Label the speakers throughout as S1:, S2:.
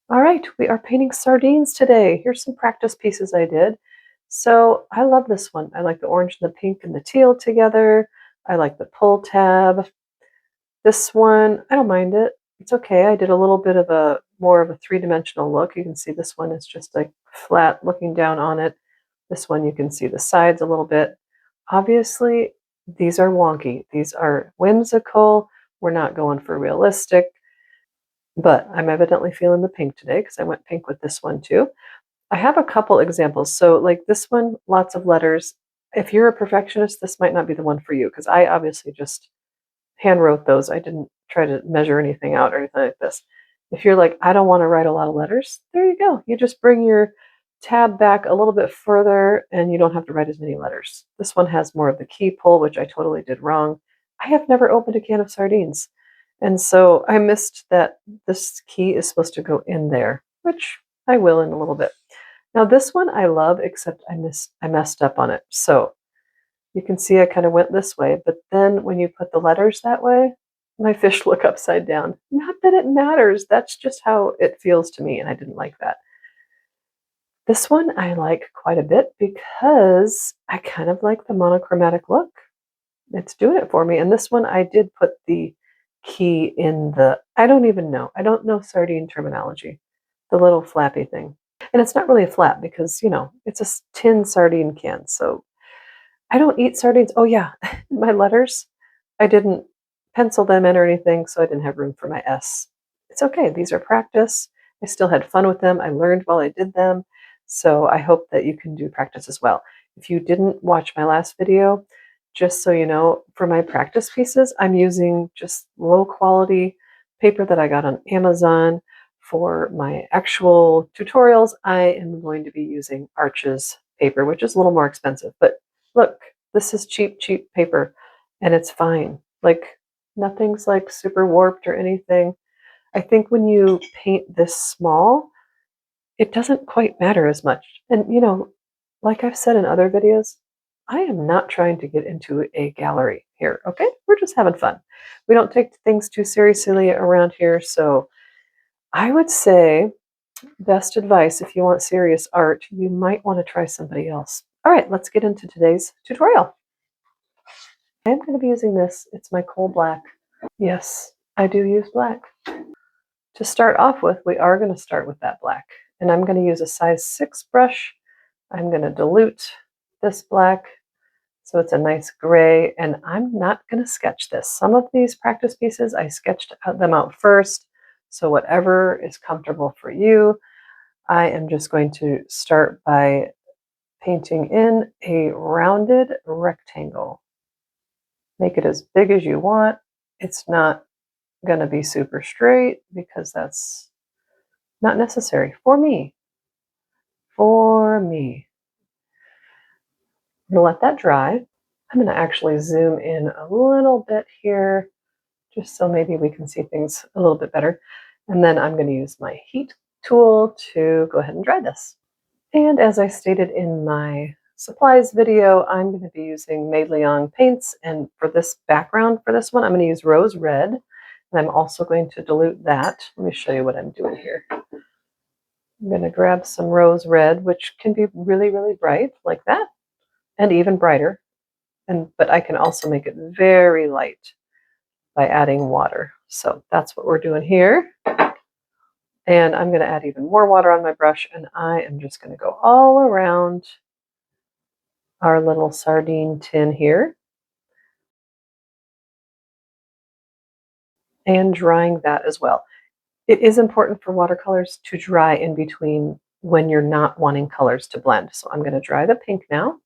S1: All right, we are painting sardines today. Here's some practice pieces I did. So I love this one. I like the orange and the pink and the teal together. I like the pull tab. This one, I don't mind it. It's okay. I did a little bit of a more of a three-dimensional look. You can see this one is just like flat looking down on it. This one you can see the sides a little bit. Obviously, these are wonky. These are whimsical. We're not going for realistic. But I'm evidently feeling the pink today because I went pink with this one too. I have a couple examples. So like this one, lots of letters. If you're a perfectionist, this might not be the one for you because I obviously just hand wrote those. I didn't try to measure anything out or anything like this. If you're like, I don't want to write a lot of letters, there you go. You just bring your tab back a little bit further and you don't have to write as many letters. This one has more of the key pull, which I totally did wrong. I have never opened a can of sardines. And so I missed that this key is supposed to go in there, which I will in a little bit. Now this one I love, except I messed up on it. So you can see I kind of went this way, but then when you put the letters that way, my fish look upside down. Not that it matters, that's just how it feels to me, and I didn't like that. This one I like quite a bit because I kind of like the monochromatic look. It's doing it for me. And this one I did put the key in the, I don't even know. I don't know sardine terminology. The little flappy thing. And it's not really a flap because, you know, it's a tin sardine can. So I don't eat sardines. Oh yeah, my letters, I didn't pencil them in or anything, so I didn't have room for my S. It's okay. These are practice. I still had fun with them. I learned while I did them. So I hope that you can do practice as well. If you didn't watch my last video, just so you know, for my practice pieces, I'm using just low quality paper that I got on Amazon. For my actual tutorials, I am going to be using Arches paper, which is a little more expensive. But look, this is cheap, cheap paper, and it's fine. Like, nothing's like super warped or anything. I think when you paint this small, it doesn't quite matter as much. And, you know, like I've said in other videos, I am not trying to get into a gallery here, okay? We're just having fun. We don't take things too seriously around here, so I would say best advice if you want serious art, you might want to try somebody else. All right, let's get into today's tutorial. I am going to be using this. It's my coal black. Yes, I do use black. To start off with, we are going to start with that black. And I'm going to use a size 6 brush. I'm going to dilute this black so it's a nice gray. And I'm not going to sketch this. Some of these practice pieces, I sketched them out first. So whatever is comfortable for you, I am just going to start by painting in a rounded rectangle. Make it as big as you want. It's not going to be super straight because that's not necessary for me. For me. I'm going to let that dry. I'm going to actually zoom in a little bit here just so maybe we can see things a little bit better. And then I'm going to use my heat tool to go ahead and dry this. And as I stated in my supplies video, I'm going to be using Liang paints, and for this background for this one, I'm going to use rose red, and I'm also going to dilute that. Let me show you what I'm doing here. I'm going to grab some rose red, which can be really, really bright like that, and even brighter, but I can also make it very light by adding water. So that's what we're doing here. And I'm going to add even more water on my brush, and I am just going to go all around our little sardine tin here and drying that as well. It is important for watercolors to dry in between when you're not wanting colors to blend. So I'm going to dry the pink now.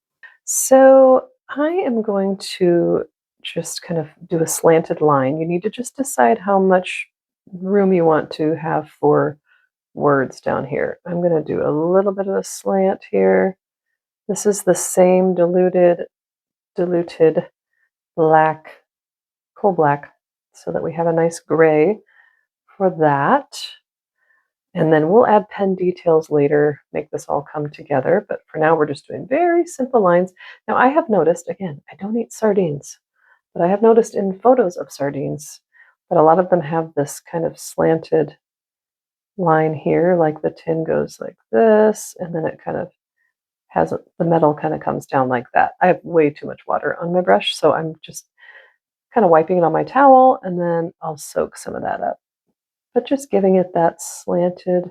S1: So I am going to just kind of do a slanted line. You need to just decide how much room you want to have for words down here. I'm going to do a little bit of a slant here. This is the same diluted black, coal black, so that we have a nice gray for that. And then we'll add pen details later, make this all come together. But for now, we're just doing very simple lines. Now, I have noticed, again, I don't eat sardines, but I have noticed in photos of sardines that a lot of them have this kind of slanted line here, like the tin goes like this, and then it kind of has the metal kind of comes down like that. I have way too much water on my brush, so I'm just kind of wiping it on my towel, and then I'll soak some of that up. But just giving it that slanted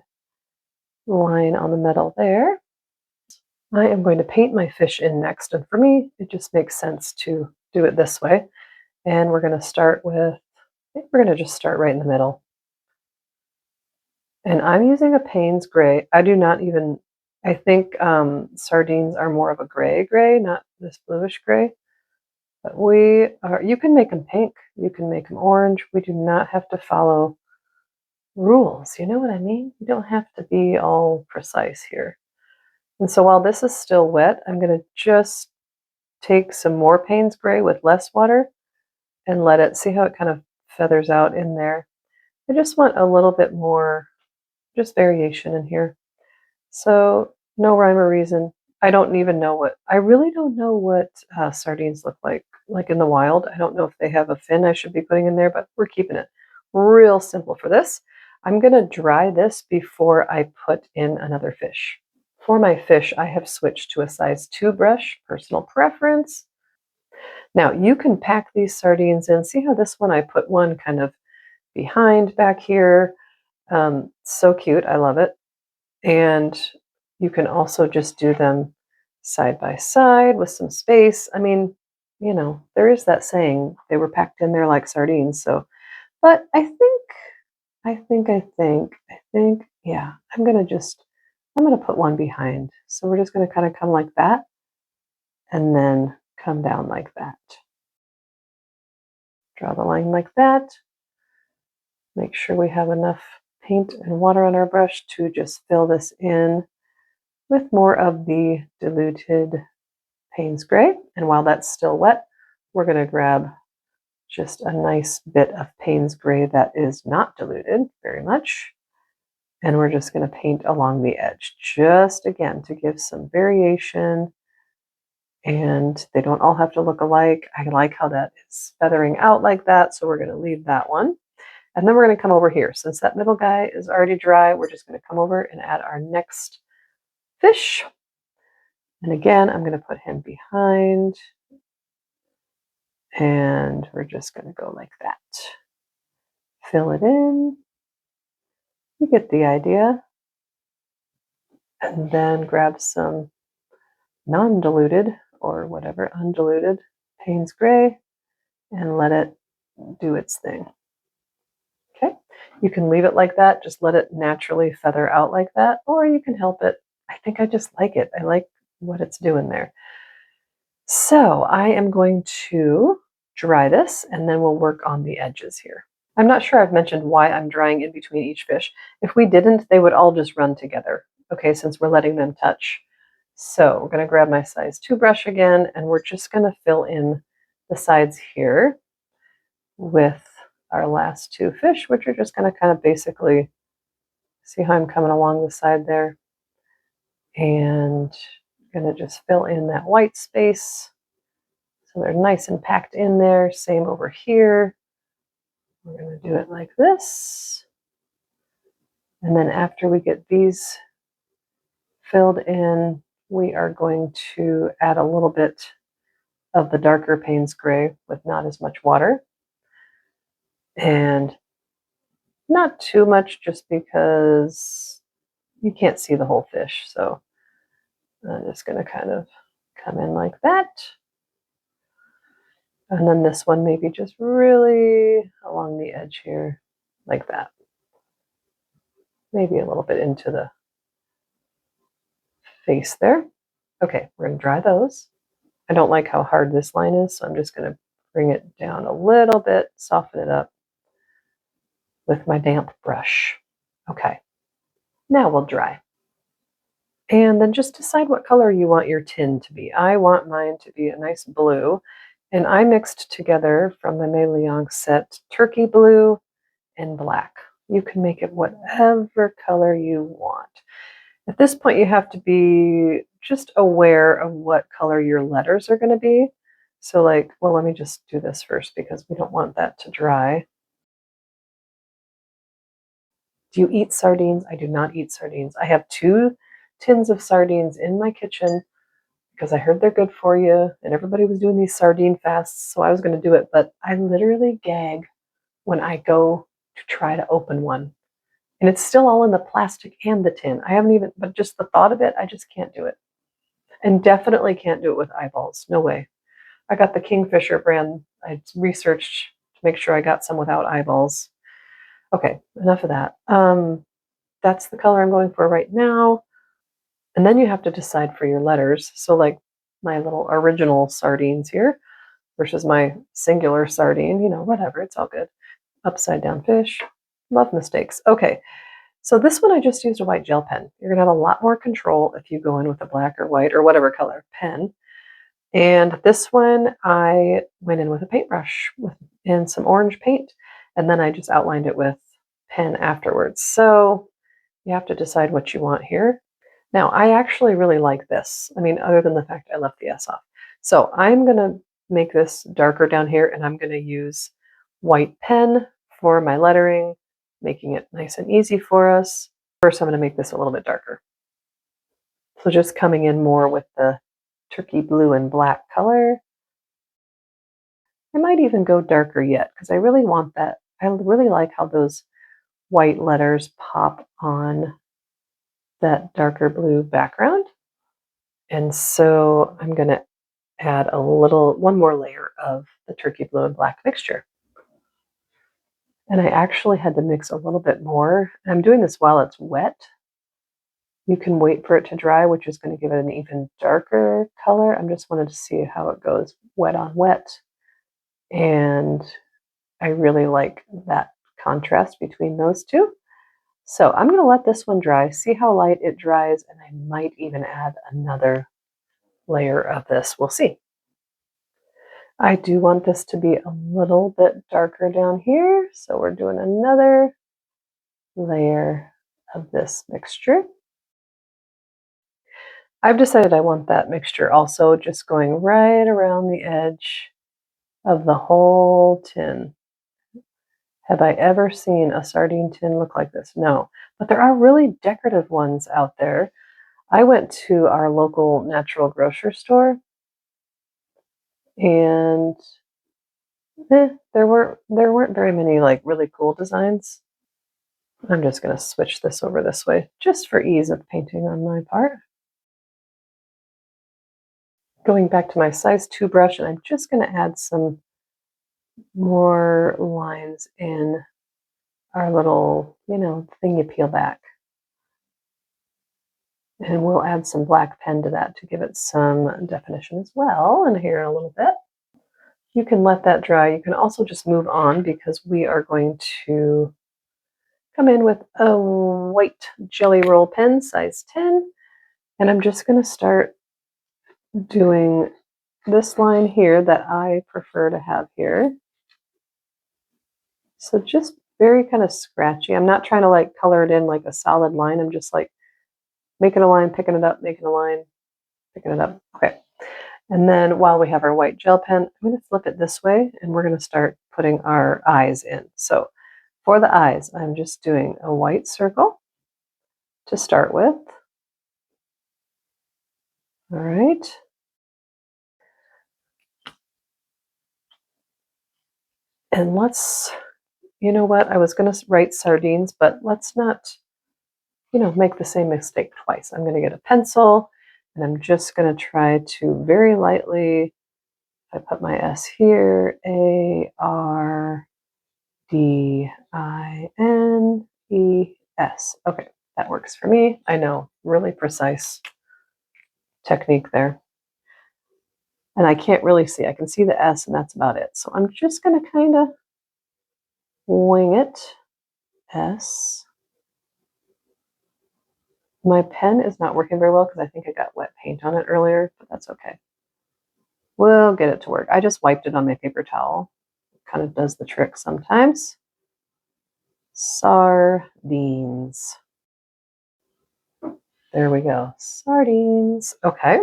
S1: line on the metal there. I am going to paint my fish in next, and for me, it just makes sense to do it this way. And we're going to start with, I think we're going to just start right in the middle. And I'm using a Payne's gray. I do not even, I think sardines are more of a gray, not this bluish gray. But you can make them pink, you can make them orange. We do not have to follow rules. You know what I mean? You don't have to be all precise here. And so while this is still wet, I'm going to just take some more Payne's gray with less water and let it see how it kind of feathers out in there. I just want a little bit more, just variation in here. So no rhyme or reason. I don't even know I really don't know what sardines look like in the wild. I don't know if they have a fin I should be putting in there, but we're keeping it real simple for this. I'm going to dry this before I put in another fish. For my fish, I have switched to a size 2 brush, personal preference. Now you can pack these sardines in. See how this one, I put one kind of behind back here. So cute, I love it. And you can also just do them side by side with some space. I mean, you know, there is that saying, they were packed in there like sardines. So, but yeah, I'm going to put one behind. So we're just going to kind of come like that and then come down like that. Draw the line like that. Make sure we have enough paint and water on our brush to just fill this in with more of the diluted Payne's gray. And while that's still wet, we're going to grab just a nice bit of Payne's gray that is not diluted very much. And we're just going to paint along the edge, just again to give some variation. And they don't all have to look alike. I like how that is feathering out like that, so we're going to leave that one. And then we're going to come over here. Since that middle guy is already dry, we're just going to come over and add our next fish. And again, I'm going to put him behind. And we're just going to go like that. Fill it in. You get the idea. And then grab some non-diluted or whatever, undiluted Payne's gray and let it do its thing. Okay, you can leave it like that, just let it naturally feather out like that, or you can help it. I think I just like it. I like what it's doing there. So I am going to dry this and then we'll work on the edges here. I'm not sure I've mentioned why I'm drying in between each fish. If we didn't, they would all just run together, okay, since we're letting them touch. So we're going to grab my size 2 brush again, and we're just going to fill in the sides here with our last 2 fish, which are just going to kind of basically, see how I'm coming along the side there? And I'm going to just fill in that white space so they're nice and packed in there. Same over here. We're going to do it like this. And then after we get these filled in, we are going to add a little bit of the darker Payne's gray with not as much water. And not too much, just because you can't see the whole fish. So I'm just going to kind of come in like that. And then this one maybe just really along the edge here, like that. Maybe a little bit into the face there. Okay, we're going to dry those. I don't like how hard this line is, so I'm just going to bring it down a little bit, soften it up with my damp brush. Okay, now we'll dry. And then just decide what color you want your tin to be. I want mine to be a nice blue, and I mixed together from the Liang set turkey blue and black. You can make it whatever color you want. At this point, you have to be just aware of what color your letters are going to be. So like, well, let me just do this first because we don't want that to dry. Do you eat sardines? I do not eat sardines. I have 2 tins of sardines in my kitchen because I heard they're good for you, and everybody was doing these sardine fasts, so I was going to do it, but I literally gag when I go to try to open one. And it's still all in the plastic and the tin. I haven't even, but just the thought of it, I just can't do it. And definitely can't do it with eyeballs. No way. I got the Kingfisher brand. I researched to make sure I got some without eyeballs. Okay, enough of that. That's the color I'm going for right now. And then you have to decide for your letters. So like my little original sardines here versus my singular sardine, whatever, it's all good. Upside down fish. Love mistakes. Okay, so this one I just used a white gel pen. You're gonna have a lot more control if you go in with a black or white or whatever color pen. And this one I went in with a paintbrush and some orange paint, and then I just outlined it with pen afterwards. So you have to decide what you want here. Now, I actually really like this. I mean, other than the fact I left the S off. So I'm going to make this darker down here, and I'm going to use white pen for my lettering, making it nice and easy for us. First, I'm going to make this a little bit darker. So just coming in more with the turkey blue and black color. I might even go darker yet because I really want that. I really like how those white letters pop on that darker blue background. And so I'm going to add one more layer of the turkey blue and black mixture. And I actually had to mix a little bit more. I'm doing this while it's wet. You can wait for it to dry, which is going to give it an even darker color. I just wanted to see how it goes wet on wet. And I really like that contrast between those two. So I'm going to let this one dry, see how light it dries, and I might even add another layer of this. We'll see. I do want this to be a little bit darker down here, so we're doing another layer of this mixture. I've decided I want that mixture also just going right around the edge of the whole tin. Have I ever seen a sardine tin look like this? No, but there are really decorative ones out there. I went to our local natural grocery store, and there weren't very many like really cool designs. I'm just going to switch this over this way just for ease of painting on my part. Going back to my size 2 brush, and I'm just going to add some more lines in our little, thing you peel back. And we'll add some black pen to that to give it some definition as well in here in a little bit. You can let that dry. You can also just move on because we are going to come in with a white jelly roll pen, size 10. And I'm just going to start doing this line here that I prefer to have here. So just very kind of scratchy. I'm not trying to like color it in like a solid line. I'm just like making a line, picking it up, making a line, picking it up. Okay. And then while we have our white gel pen, I'm going to flip it this way and we're going to start putting our eyes in. So for the eyes, I'm just doing a white circle to start with. All right. And let's, you know what, I was going to write sardines, but let's not, make the same mistake twice. I'm going to get a pencil and I'm just going to try to very lightly, I put my S here, ARDINES. Okay, that works for me. I know, really precise technique there. And I can't really see. I can see the S and that's about it. So I'm just going to kind of wing it. S. My pen is not working very well because I think I got wet paint on it earlier, but that's okay. We'll get it to work. I just wiped it on my paper towel. It kind of does the trick sometimes. Sardines. There we go. Sardines. Okay.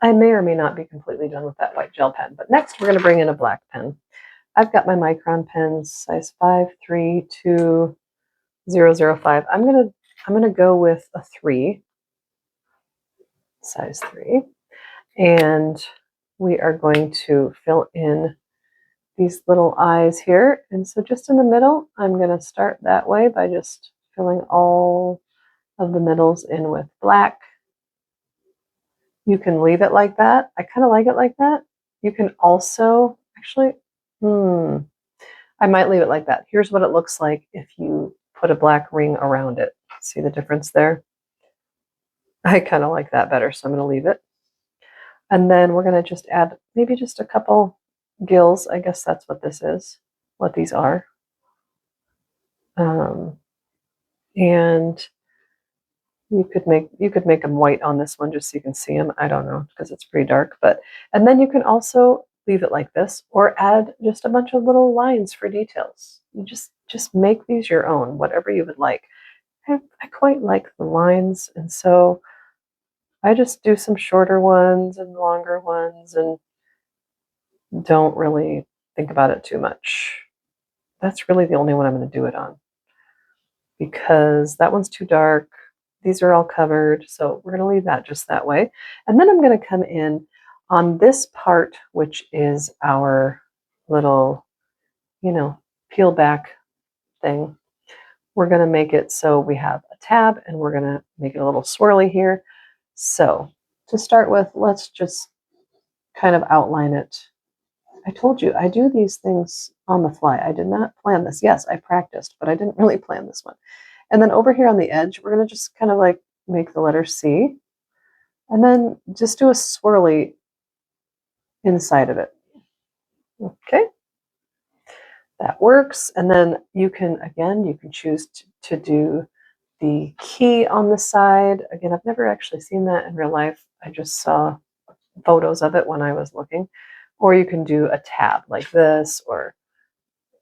S1: I may or may not be completely done with that white gel pen, but next we're going to bring in a black pen. I've got my micron pens, size 5, 3, 2, 005. I'm gonna go with a 3, size 3, and we are going to fill in these little eyes here. And so just in the middle, I'm gonna start that way by just filling all of the middles in with black. You can leave it like that. I kind of like it like that. You can also, actually, I might leave it like that. Here's what it looks like if you put a black ring around it. See the difference there? I kind of like that better, so I'm going to leave it. And then we're going to just add maybe just a couple gills. I guess that's what this is, what these are. And you could make them white on this one just so you can see them. I don't know because it's pretty dark, but and then you can also leave it like this or add just a bunch of little lines for details. You just make these your own, whatever you would like. I quite like the lines, and so I just do some shorter ones and longer ones and don't really think about it too much. That's really the only one I'm going to do it on because that one's too dark. These are all covered, so we're going to leave that just that way. And then I'm going to come in on this part, which is our little, peel back thing. We're going to make it so we have a tab, and we're going to make it a little swirly here. So to start with, let's just kind of outline it. I told you, I do these things on the fly. I did not plan this. Yes, I practiced, but I didn't really plan this one. And then over here on the edge, we're going to just kind of like make the letter C. And then just do a swirly inside of it. Okay, that works. And then you can choose to do the key on the side. Again, I've never actually seen that in real life. I just saw photos of it when I was looking. Or you can do a tab like this or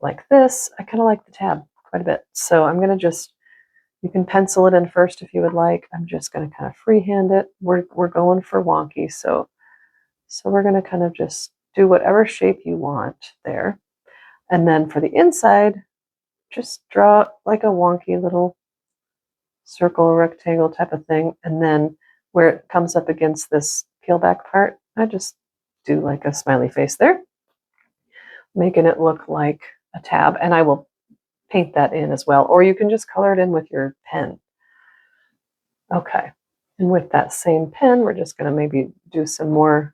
S1: like this. I kind of like the tab quite a bit. So I'm going to you can pencil it in first if you would like. I'm just going to kind of freehand it. We're going for wonky, so we're going to kind of just do whatever shape you want there. And then for the inside, just draw like a wonky little circle or rectangle type of thing. And then where it comes up against this peel back part, I just do like a smiley face there, making it look like a tab. And I will paint that in as well, or you can just color it in with your pen. Okay, and with that same pen, we're just going to maybe do some more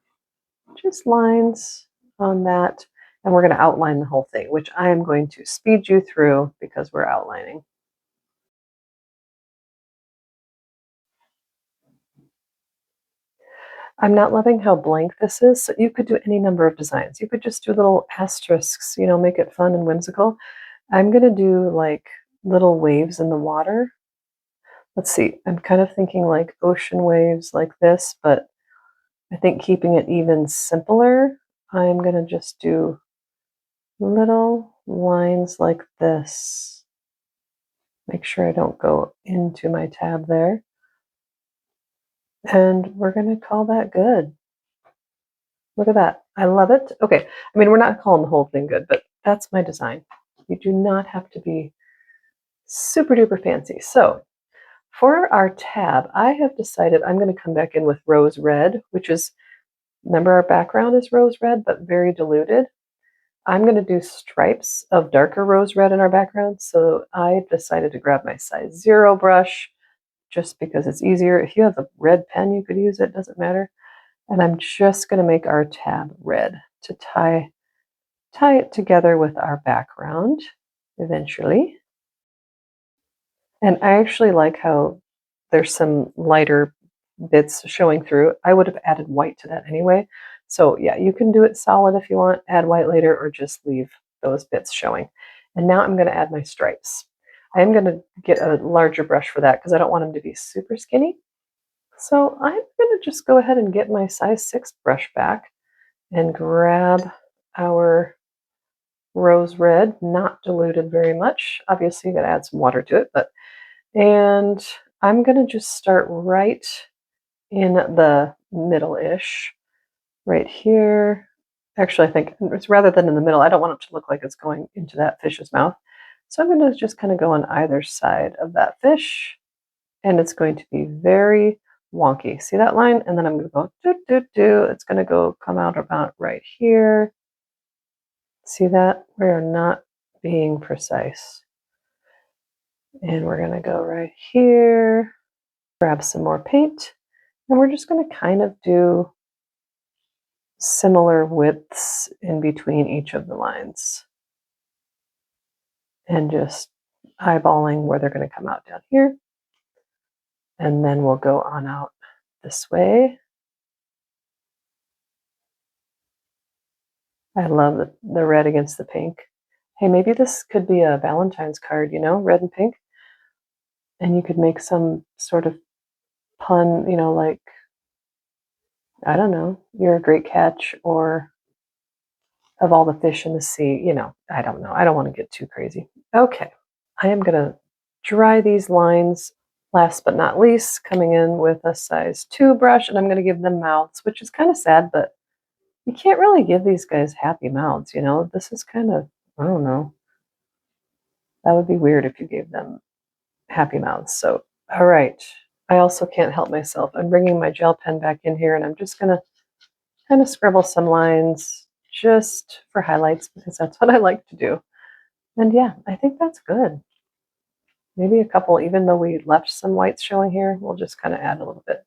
S1: just lines on that, and we're going to outline the whole thing, which I am going to speed you through because we're outlining. I'm not loving how blank this is, so you could do any number of designs. You could just do little asterisks, make it fun and whimsical. I'm going to do like little waves in the water. Let's see, I'm kind of thinking like ocean waves like this, but I think keeping it even simpler, I'm going to just do little lines like this. Make sure I don't go into my tab there. And we're going to call that good. Look at that. I love it. Okay. I mean, we're not calling the whole thing good, but that's my design. You do not have to be super duper fancy. So for our tab, I have decided I'm going to come back in with rose red, which is, remember our background is rose red, but very diluted. I'm going to do stripes of darker rose red in our background. So I decided to grab my size 0 brush just because it's easier. If you have a red pen, you could use it, doesn't matter. And I'm just going to make our tab red to tie it together with our background eventually. And I actually like how there's some lighter bits showing through. I would have added white to that anyway. So yeah, you can do it solid if you want, add white later, or just leave those bits showing. And now I'm going to add my stripes. I am going to get a larger brush for that because I don't want them to be super skinny. So I'm going to just go ahead and get my size 6 brush back and grab our rose red, not diluted very much. Obviously, you got to add some water to it, and I'm going to just start right in the middle-ish, right here. Actually, I think it's rather than in the middle, I don't want it to look like it's going into that fish's mouth. So I'm going to just kind of go on either side of that fish, and it's going to be very wonky. See that line? And then I'm going to go do, do, do. It's going to go come out about right here. See that? We are not being precise. And we're going to go right here, grab some more paint, and we're just going to kind of do similar widths in between each of the lines. And just eyeballing where they're going to come out down here. And then we'll go on out this way. I love the red against the pink. Hey, maybe this could be a Valentine's card, you know, red and pink. And you could make some sort of pun, you know, like, I don't know, you're a great catch, or of all the fish in the sea, you know, I don't know. I don't want to get too crazy. Okay, I am going to dry these lines. Last but not least, coming in with a size 2 brush, and I'm going to give them mouths, which is kind of sad, but you can't really give these guys happy mouths, you know? This is kind of, I don't know. That would be weird if you gave them happy mouths. So, all right. I also can't help myself. I'm bringing my gel pen back in here, and I'm just going to kind of scribble some lines just for highlights, because that's what I like to do. And yeah, I think that's good. Maybe a couple, even though we left some whites showing here, we'll just kind of add a little bit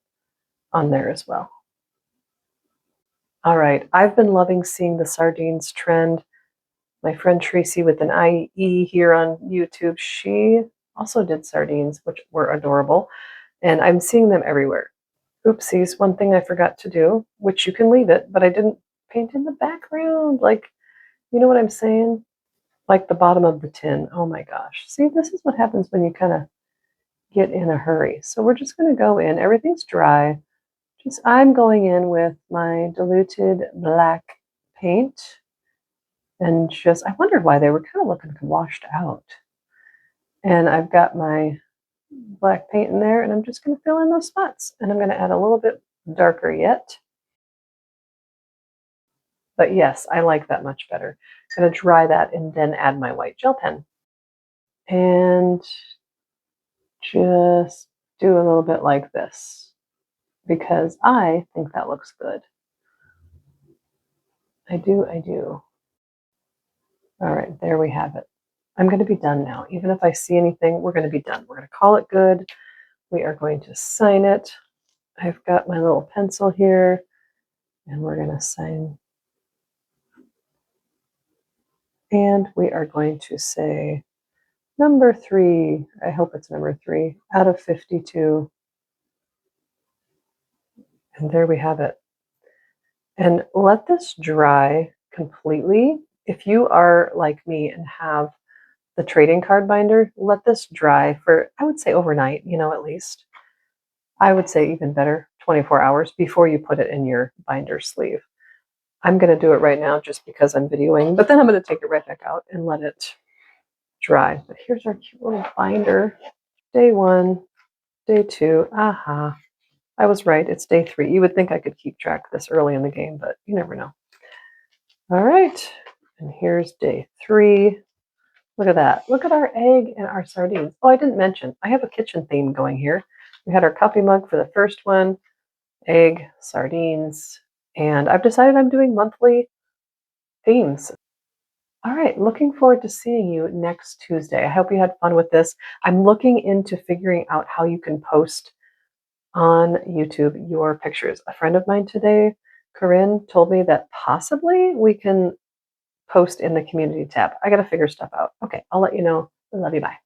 S1: on there as well. All right, I've been loving seeing the sardines trend. My friend Tracy with an IE here on YouTube, she also did sardines, which were adorable, and I'm seeing them everywhere. Oopsies, one thing I forgot to do, which you can leave it, but I didn't paint in the background. Like, you know what I'm saying? Like the bottom of the tin. Oh my gosh. See, this is what happens when you kind of get in a hurry. So we're just going to go in. Everything's dry. I'm going in with my diluted black paint, and just, I wondered why they were kind of looking washed out. And I've got my black paint in there, and I'm just going to fill in those spots. And I'm going to add a little bit darker yet. But yes, I like that much better. I'm going to dry that and then add my white gel pen. And just do a little bit like this, because I think that looks good. I do. All right, there we have it. I'm going to be done now. Even if I see anything, we're going to be done. We're going to call it good. We are going to sign it. I've got my little pencil here, and we're going to sign. And we are going to say number 3. I hope it's number 3 out of 52. And there we have it. And let this dry completely. If you are like me and have the trading card binder, let this dry for, I would say, overnight, you know, at least. I would say even better, 24 hours before you put it in your binder sleeve. I'm going to do it right now just because I'm videoing, but then I'm going to take it right back out and let it dry. But here's our cute little binder. Day 1, day 2. Aha. I was right. It's day 3. You would think I could keep track this early in the game, but you never know. All right. And here's day 3. Look at that. Look at our egg and our sardines. Oh, I didn't mention, I have a kitchen theme going here. We had our coffee mug for the first one, egg, sardines, and I've decided I'm doing monthly themes. All right, looking forward to seeing you next Tuesday. I hope you had fun with this. I'm looking into figuring out how you can post on YouTube your pictures. A friend of mine today, Corinne, told me that possibly we can post in the community tab. I got to figure stuff out. Okay, I'll let you know. Love you. Bye.